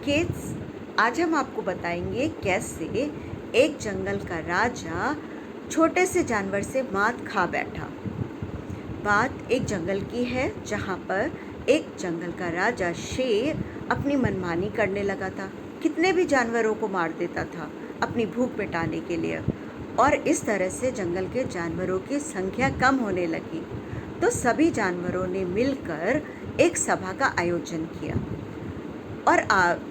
Kids, आज हम आपको बताएंगे कैसे एक जंगल का राजा छोटे से जानवर से मात खा बैठा। बात एक जंगल की है जहाँ पर एक जंगल का राजा शेर अपनी मनमानी करने लगा था। कितने भी जानवरों को मार देता था अपनी भूख मिटाने के लिए, और इस तरह से जंगल के जानवरों की संख्या कम होने लगी। तो सभी जानवरों ने मिलकर एक सभा का आयोजन किया और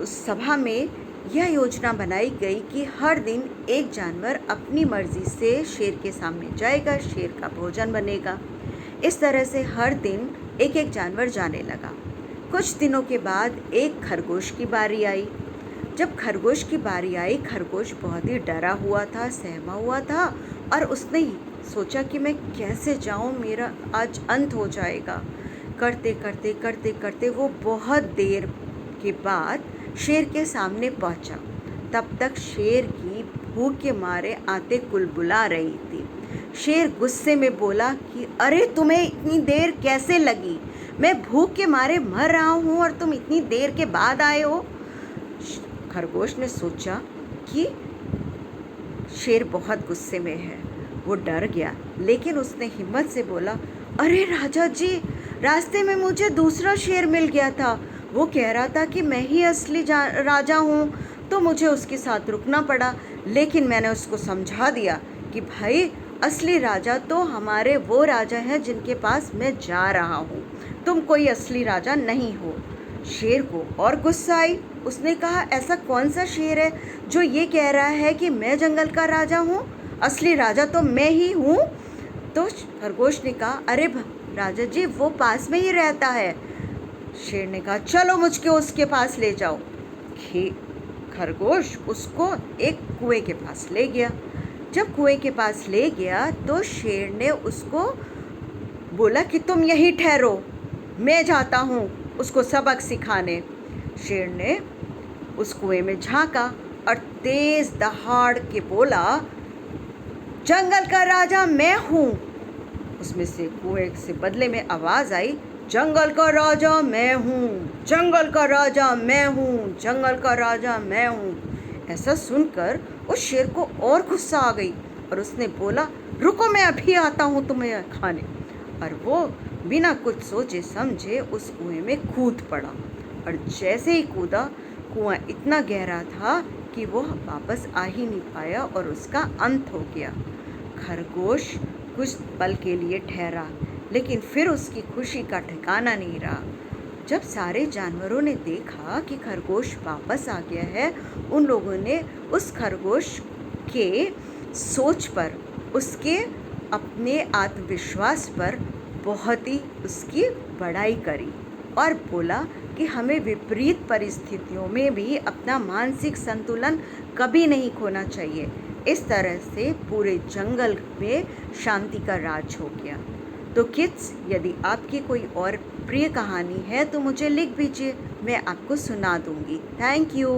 उस सभा में यह योजना बनाई गई कि हर दिन एक जानवर अपनी मर्जी से शेर के सामने जाएगा, शेर का भोजन बनेगा। इस तरह से हर दिन एक एक जानवर जाने लगा। कुछ दिनों के बाद एक खरगोश की बारी आई। जब खरगोश की बारी आई, खरगोश बहुत ही डरा हुआ था, सहमा हुआ था, और उसने सोचा कि मैं कैसे जाऊं, मेरा आज अंत हो जाएगा। करते करते करते करते वो बहुत देर के बाद शेर के सामने पहुंचा। तब तक शेर की भूख के मारे आंतें कुलबुला रही थी। शेर गुस्से में बोला कि अरे, तुम्हें इतनी देर कैसे लगी? मैं भूख के मारे मर रहा हूँ और तुम इतनी देर के बाद आए हो। खरगोश ने सोचा कि शेर बहुत गुस्से में है, वो डर गया, लेकिन उसने हिम्मत से बोला, अरे राजा जी, रास्ते में मुझे दूसरा शेर मिल गया था। वो कह रहा था कि मैं ही असली राजा हूँ, तो मुझे उसके साथ रुकना पड़ा। लेकिन मैंने उसको समझा दिया कि भाई, असली राजा तो हमारे वो राजा हैं जिनके पास मैं जा रहा हूँ, तुम कोई असली राजा नहीं हो। शेर को और गुस्सा आई। उसने कहा, ऐसा कौन सा शेर है जो ये कह रहा है कि मैं जंगल का राजा हूँ? असली राजा तो मैं ही हूँ। तो खरगोश ने कहा, अरे राजा जी, वो पास में ही रहता है। शेर ने कहा, चलो मुझको उसके पास ले जाओ। खरगोश उसको एक कुएं के पास ले गया। जब कुएं के पास ले गया तो शेर ने उसको बोला कि तुम यहीं ठहरो, मैं जाता हूँ उसको सबक सिखाने। शेर ने उस कुएं में झांका और तेज दहाड़ के बोला, जंगल का राजा मैं हूँ। उसमें से कुएं से बदले में आवाज़ आई, जंगल का राजा मैं हूँ, जंगल का राजा मैं हूँ, जंगल का राजा मैं हूँ। ऐसा सुनकर उस शेर को और गुस्सा आ गई और उसने बोला, रुको, मैं अभी आता हूँ तुम्हें खाने। और वो बिना कुछ सोचे समझे उस कुएं में कूद पड़ा, और जैसे ही कूदा, कुआं इतना गहरा था कि वो वापस आ ही नहीं पाया और उसका अंत हो गया। खरगोश कुछ पल के लिए ठहरा, लेकिन फिर उसकी खुशी का ठिकाना नहीं रहा। जब सारे जानवरों ने देखा कि खरगोश वापस आ गया है, उन लोगों ने उस खरगोश के सोच पर, उसके अपने आत्मविश्वास पर बहुत ही उसकी बड़ाई करी और बोला कि हमें विपरीत परिस्थितियों में भी अपना मानसिक संतुलन कभी नहीं खोना चाहिए। इस तरह से पूरे जंगल में शांति का राज हो गया। तो किड्स, यदि आपकी कोई और प्रिय कहानी है तो मुझे लिख दीजिए, मैं आपको सुना दूंगी। Thank you.